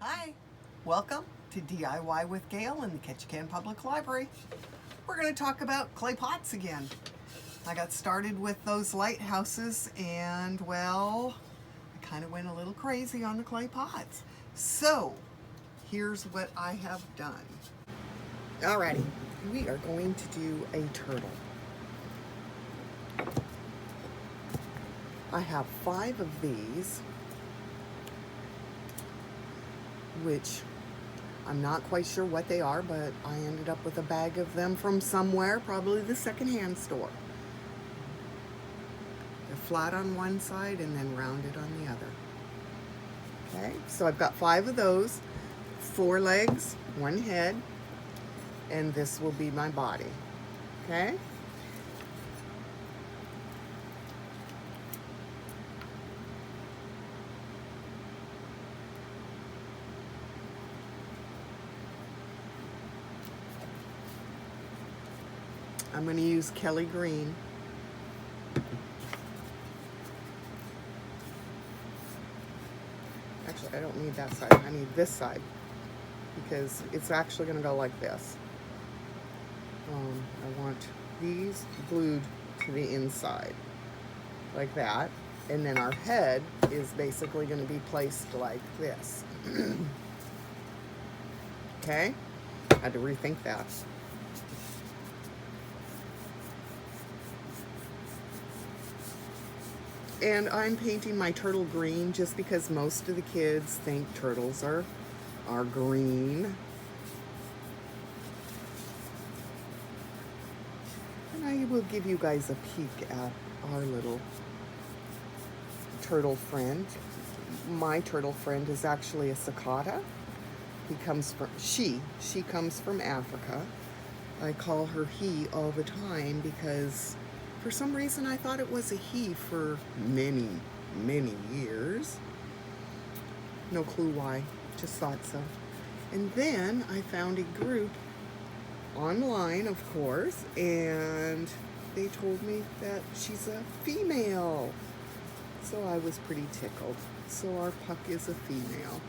Hi, welcome to DIY with Gayle in the Ketchikan Public Library. We're going to talk about clay pots again. I got started with those lighthouses and, well, I kind of went a little crazy on the clay pots. So, here's what I have done. Alrighty, we are going to do a turtle. I have 5 of these, which I'm not quite sure what they are, but I ended up with a bag of them from somewhere, probably the secondhand store. They're flat on one side and then rounded on the other. Okay, so I've got 5 of those, 4 legs, 1 head, and this will be my body. Okay? I'm going to use Kelly green. Actually, I don't need that side. I need this side because it's actually going to go like this. I want these glued to the inside like that. And then our head is basically going to be placed like this. Okay? I had to rethink that. And I'm painting my turtle green just because most of the kids think turtles are green. And I will give you guys a peek at our little turtle friend. My turtle friend is actually a cicada. She comes from Africa. I call her he all the time because for some reason I thought it was a he for many, many years. No clue why, just thought so. And then I found a group online, of course, and they told me that she's a female. So I was pretty tickled. So our puck is a female.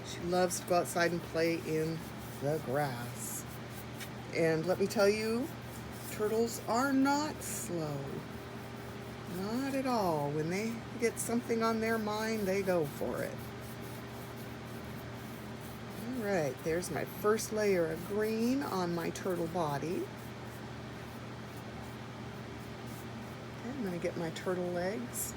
She loves to go outside and play in the grass. And let me tell you, turtles are not slow. Not at all. When they get something on their mind, they go for it. All right, there's my first layer of green on my turtle body. Okay, I'm going to get my turtle legs.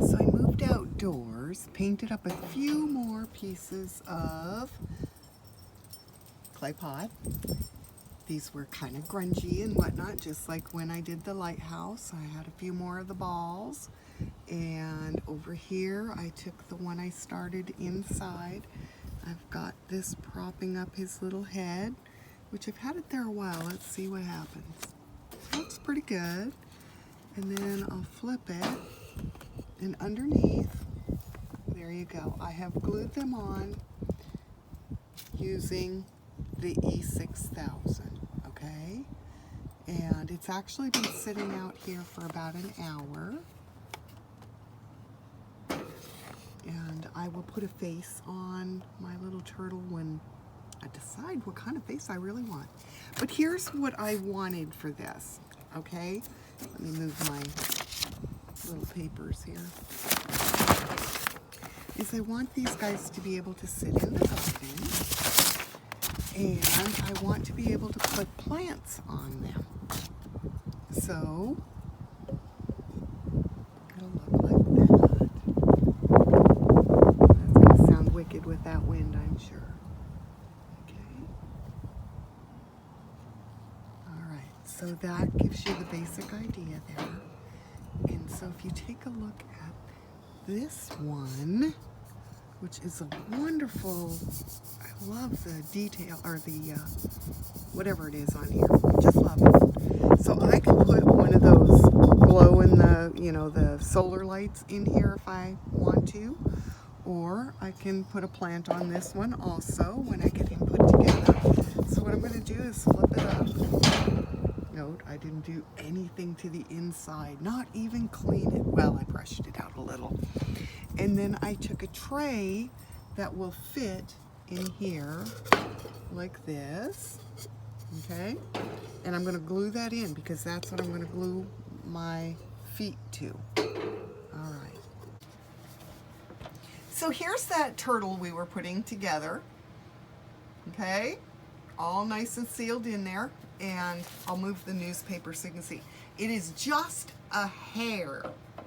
So I moved outdoors, painted up a few more pieces of clay pot. These were kind of grungy and whatnot, just like when I did the lighthouse. I had a few more of the balls. And over here, I took the one I started inside. I've got this propping up his little head, which I've had it there a while. Let's see what happens. Looks pretty good. And then I'll flip it. And underneath, there you go. I have glued them on using the E6000, okay? And it's actually been sitting out here for about an hour. And I will put a face on my little turtle when I decide what kind of face I really want. But here's what I wanted for this, okay? Let me move my little papers here. Is I want these guys to be able to sit in the garden, and I want to be able to put plants on them. So it'll look like that. That's going to sound wicked with that wind, I'm sure. Okay. All right, so that gives you the basic idea there. And so if you take a look at this one, which is a wonderful, I love the detail, or the, whatever it is on here. Just love it. So I can put one of those glow in the, the solar lights in here if I want to. Or I can put a plant on this one also when I get him put together. So what I'm going to do is flip it up. Note, I didn't do anything to the inside, not even clean it. Well, I brushed it out a little. And then I took a tray that will fit in here like this, okay? And I'm going to glue that in because that's what I'm going to glue my feet to. All right. So here's that turtle we were putting together, okay? All nice and sealed in there. And I'll move the newspaper so you can see. It is just a hair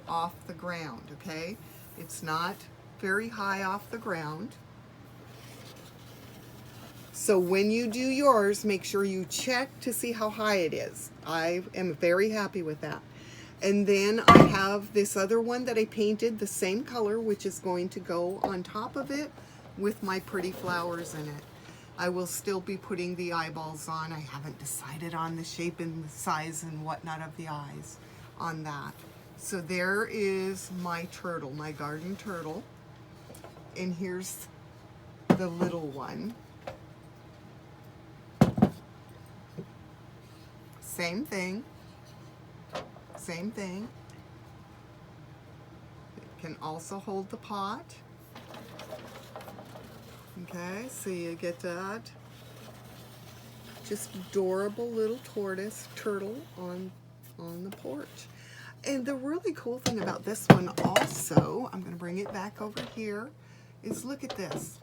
off the ground, okay? It's not very high off the ground. So when you do yours, make sure you check to see how high it is. I am very happy with that. And then I have this other one that I painted the same color, which is going to go on top of it with my pretty flowers in it. I will still be putting the eyeballs on. I haven't decided on the shape and the size and whatnot of the eyes on that. So there is my turtle, my garden turtle. And here's the little one. Same thing. Same thing. It can also hold the pot. Okay, so you get that. Just adorable little turtle on the porch. And the really cool thing about this one also, I'm going to bring it back over here, is look at this.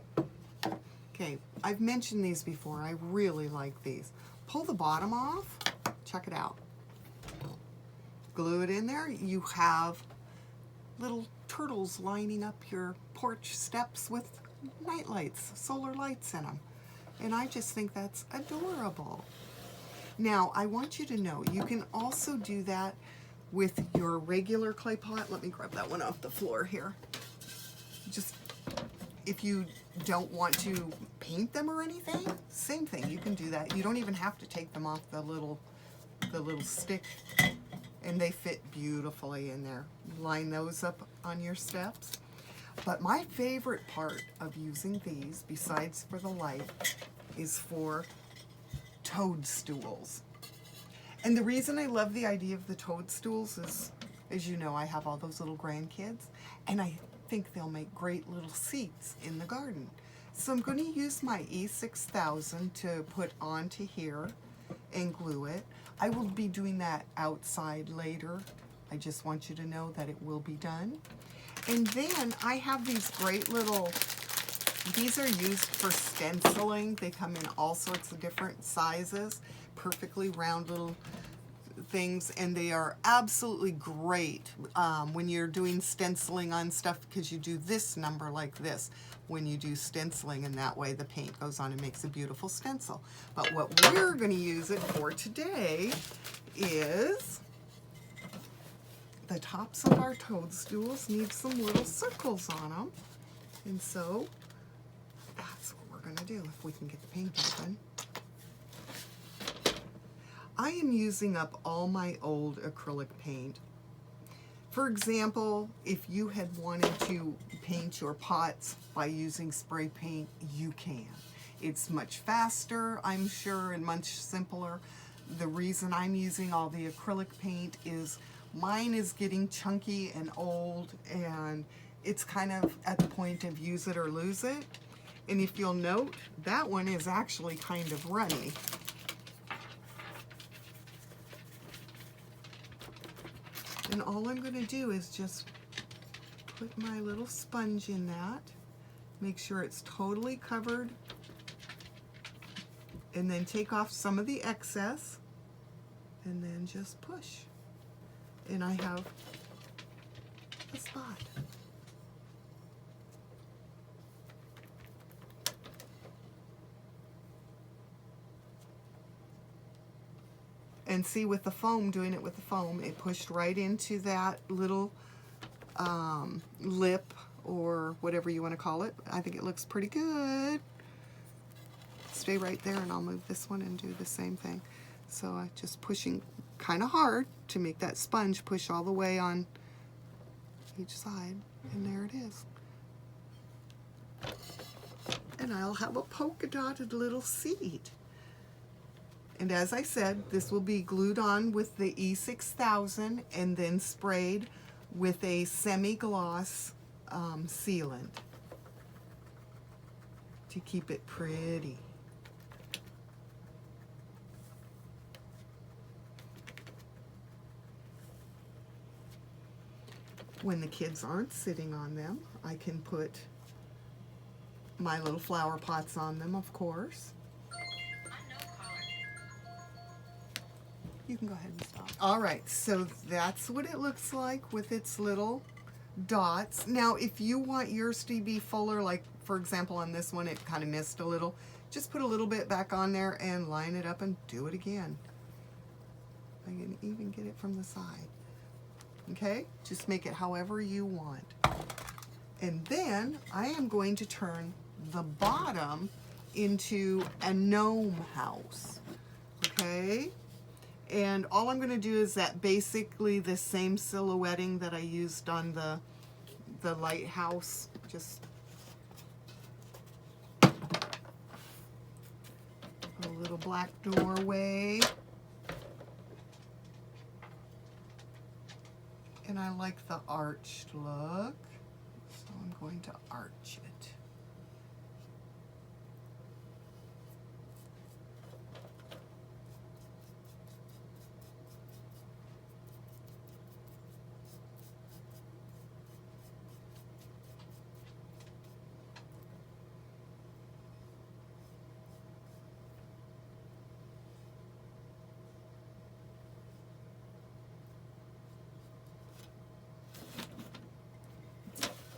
Okay, I've mentioned these before. I really like these. Pull the bottom off. Check it out. Glue it in there. You have little turtles lining up your porch steps with night lights, solar lights in them. And I just think that's adorable. Now, I want you to know, you can also do that with your regular clay pot. Let me grab that one off the floor here. Just, if you don't want to paint them or anything, same thing, you can do that. You don't even have to take them off the little stick, and they fit beautifully in there. Line those up on your steps. But my favorite part of using these, besides for the light, is for toadstools. And the reason I love the idea of the toadstools is, as you know, I have all those little grandkids, and I think they'll make great little seats in the garden. So I'm going to use my E6000 to put onto here and glue it. I will be doing that outside later. I just want you to know that it will be done. And then I have these great little, these are used for stenciling. They come in all sorts of different sizes, perfectly round little things, and they are absolutely great when you're doing stenciling on stuff, because you do this number like this when you do stenciling, and that way the paint goes on and makes a beautiful stencil. But what we're going to use it for today is the tops of our toadstools need some little circles on them, and so that's what we're going to do if we can get the paint open. I am using up all my old acrylic paint. For example, if you had wanted to paint your pots by using spray paint, you can. It's much faster, I'm sure, and much simpler. The reason I'm using all the acrylic paint is mine is getting chunky and old, and it's kind of at the point of use it or lose it. And if you'll note, that one is actually kind of runny. And all I'm going to do is just put my little sponge in that, make sure it's totally covered, and then take off some of the excess, and then just push. And I have a spot. And see, with the foam, doing it with the foam, it pushed right into that little lip or whatever you want to call it. I think it looks pretty good. Stay right there and I'll move this one and do the same thing. So I'm just pushing kind of hard to make that sponge push all the way on each side, and there it is. And I'll have a polka dotted little seed. And as I said, this will be glued on with the E6000 and then sprayed with a semi-gloss sealant to keep it pretty. When the kids aren't sitting on them, I can put my little flower pots on them, of course. You can go ahead and stop. All right, so that's what it looks like with its little dots. Now, if you want yours to be fuller, like for example on this one, it kind of missed a little, just put a little bit back on there and line it up and do it again. I can even get it from the side. Okay, just make it however you want. And then I am going to turn the bottom into a gnome house. Okay, and all I'm going to do is that basically the same silhouetting that I used on the lighthouse. Just a little black doorway. And I like the arched look, so I'm going to arch it.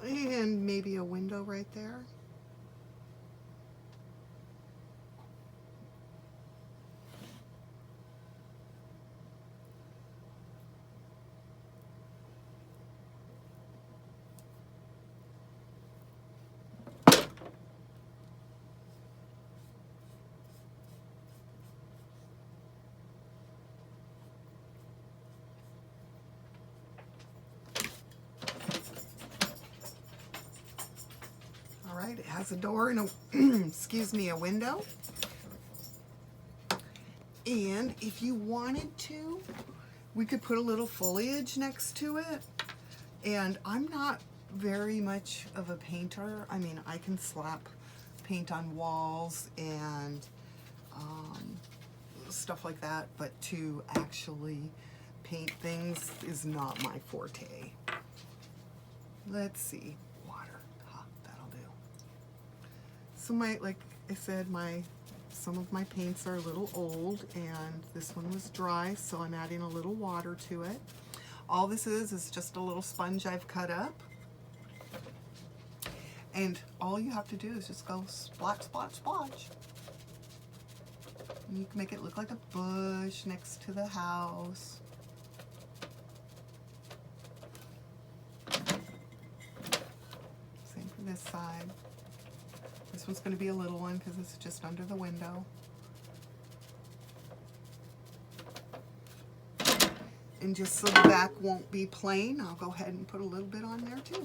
And maybe a window right there. It has a door and a excuse me, a window. And if you wanted to, we could put a little foliage next to it. And I'm not very much of a painter. I mean, I can slap paint on walls and stuff like that, but to actually paint things is not my forte. Let's see. So like I said, some of my paints are a little old and this one was dry, so I'm adding a little water to it. All this is just a little sponge I've cut up. And all you have to do is just go splotch, splotch, splotch. And you can make it look like a bush next to the house. Same for this side. This one's going to be a little one because it's just under the window. And just so the back won't be plain, I'll go ahead and put a little bit on there too.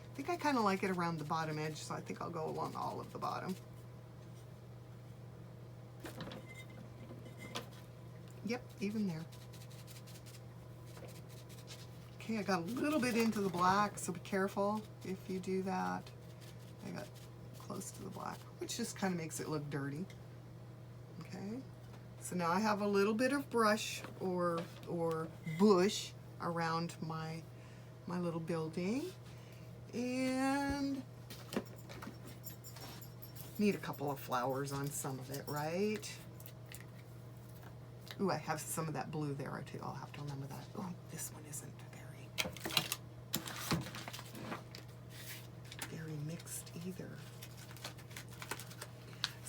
I think I kind of like it around the bottom edge, so I think I'll go along all of the bottom. Yep, even there. Okay, I got a little bit into the black, so be careful if you do that. I got close to the black, which just kind of makes it look dirty. Okay, so now I have a little bit of brush or bush around my little building, and need a couple of flowers on some of it, right? Ooh, I have some of that blue there too. I'll have to remember that. Oh, this one isn't very mixed either.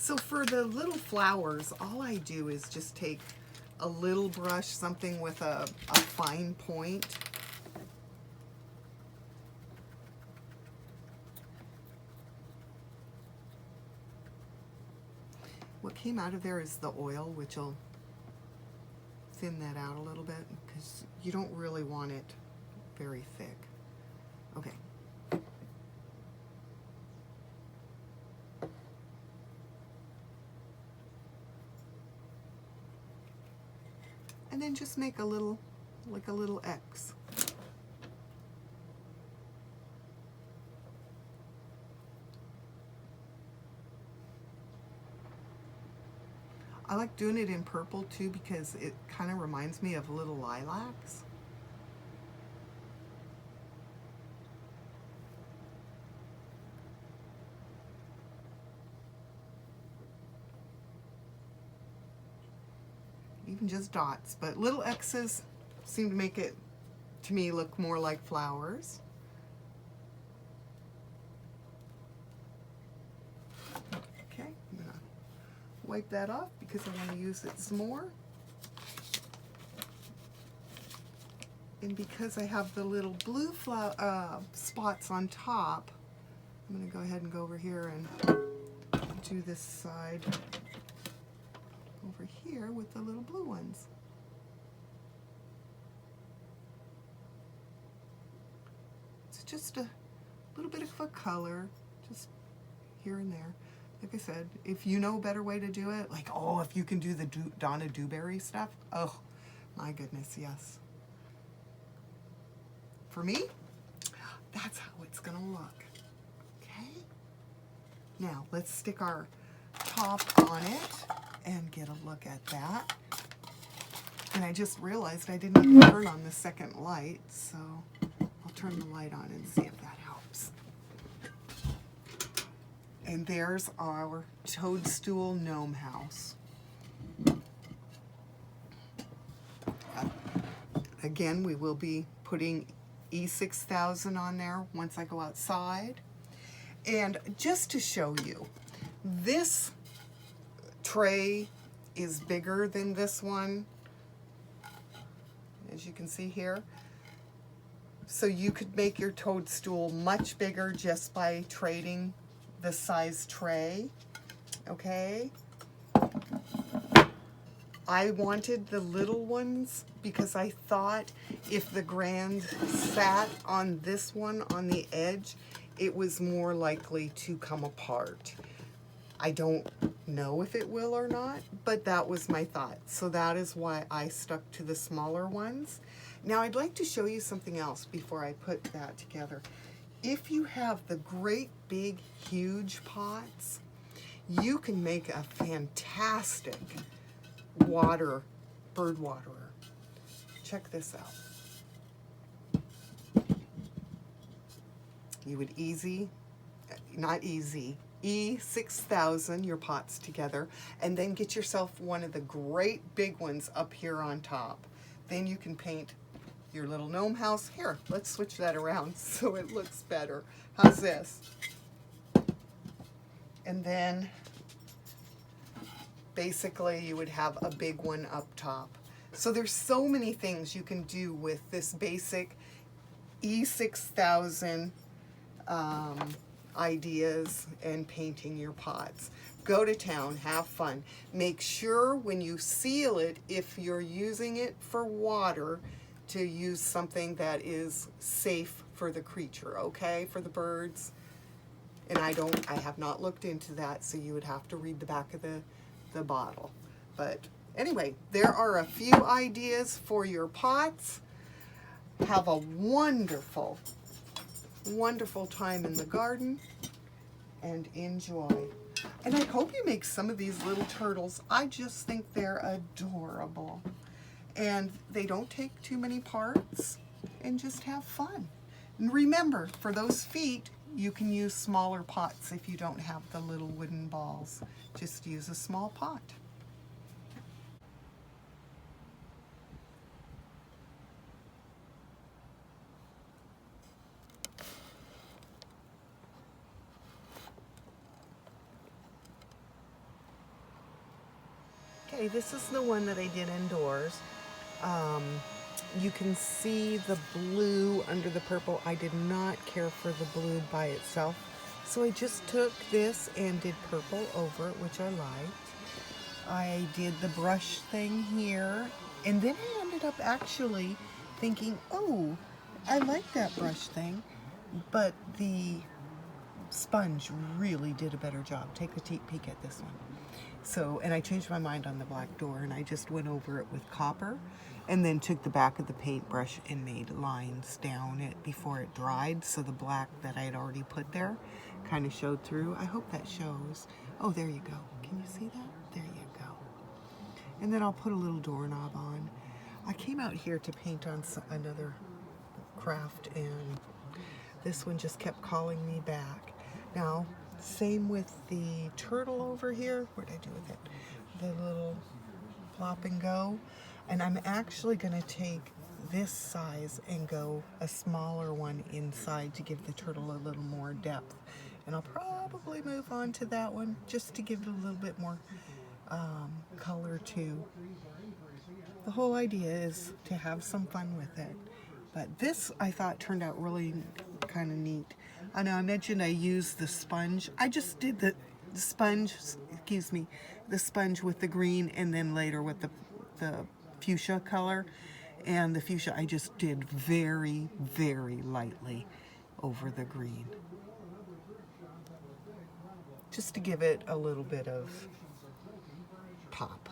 So for the little flowers, all I do is just take a little brush, something with a fine point. What came out of there is the oil, which will thin that out a little bit because you don't really want it very thick. Okay. And then just make a little, like a little X. I like doing it in purple too because it kind of reminds me of little lilacs. Even just dots, but little X's seem to make it, to me, look more like flowers. Okay, I'm gonna wipe that off because I want to use it some more. And because I have the little blue spots on top, I'm going to go ahead and go over here and do this side over here with the little blue ones. It's just a little bit of a color, just here and there. Like I said, if you know a better way to do it, like, oh, if you can do the Donna Dewberry stuff, oh, my goodness, yes. For me, that's how it's going to look. Okay? Now, let's stick our top on it and get a look at that. And I just realized I didn't even turn on the second light, so I'll turn the light on and see if that helps. And there's our toadstool gnome house. Again, we will be putting E6000 on there once I go outside. And just to show you, this tray is bigger than this one, as you can see here. So you could make your toadstool much bigger just by trading the size tray, okay? I wanted the little ones because I thought if the grand sat on this one on the edge, it was more likely to come apart. I don't know if it will or not, but that was my thought. So that is why I stuck to the smaller ones. Now I'd like to show you something else before I put that together. If you have the great big huge pots, you can make a fantastic bird waterer. Check this out. You would E6000 your pots together, and then get yourself one of the great big ones up here on top. Then you can paint your little gnome house. Here, let's switch that around so it looks better. How's this? And then basically you would have a big one up top. So there's so many things you can do with this basic E6000 ideas and painting your pots. Go to town, have fun. Make sure when you seal it, if you're using it for water, to use something that is safe for the creature, okay, for the birds. And I have not looked into that, so you would have to read the back of the bottle. But anyway, there are a few ideas for your pots. Have a wonderful, wonderful time in the garden and enjoy. And I hope you make some of these little turtles. I just think they're adorable. And they don't take too many parts, and just have fun. And remember, for those feet, you can use smaller pots if you don't have the little wooden balls. Just use a small pot. Okay, this is the one that I did indoors. You can see the blue under the purple. I did not care for the blue by itself, so I just took this and did purple over it, which I liked. I did the brush thing here, and then I ended up actually thinking, oh, I like that brush thing, but the sponge really did a better job. Take a peek at this one. So, and I changed my mind on the black door, and I just went over it with copper and then took the back of the paintbrush and made lines down it before it dried, so the black that I had already put there kind of showed through. I hope that shows. Oh, there you go. Can you see that? There you go. And then I'll put a little doorknob on. I came out here to paint on another craft, and this one just kept calling me back. Now, same with the turtle over here. What did I do with it? The little plop and go. And I'm actually going to take this size and go a smaller one inside to give the turtle a little more depth. And I'll probably move on to that one just to give it a little bit more color too. The whole idea is to have some fun with it. But this, I thought, turned out really kind of neat. I know I mentioned I used the sponge. I just did the sponge, the sponge with the green, and then later with the fuchsia color. And the fuchsia I just did very, very lightly over the green, just to give it a little bit of pop.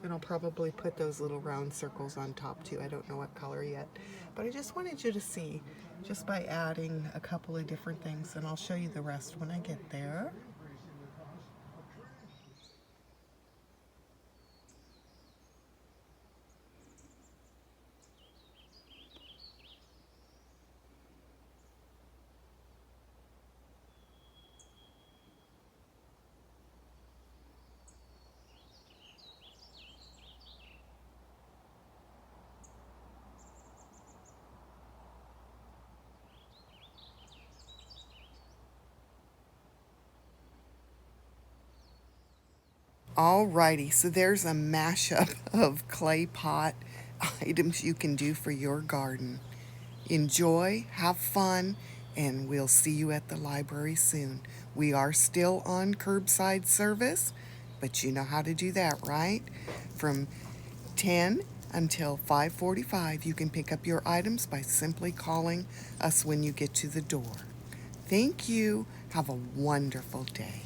And I'll probably put those little round circles on top too. I don't know what color yet, but I just wanted you to see just by adding a couple of different things, and I'll show you the rest when I get there. Alrighty, so there's a mashup of clay pot items you can do for your garden. Enjoy, have fun, and we'll see you at the library soon. We are still on curbside service, but you know how to do that, right? From 10 until 5:45, you can pick up your items by simply calling us when you get to the door. Thank you. Have a wonderful day.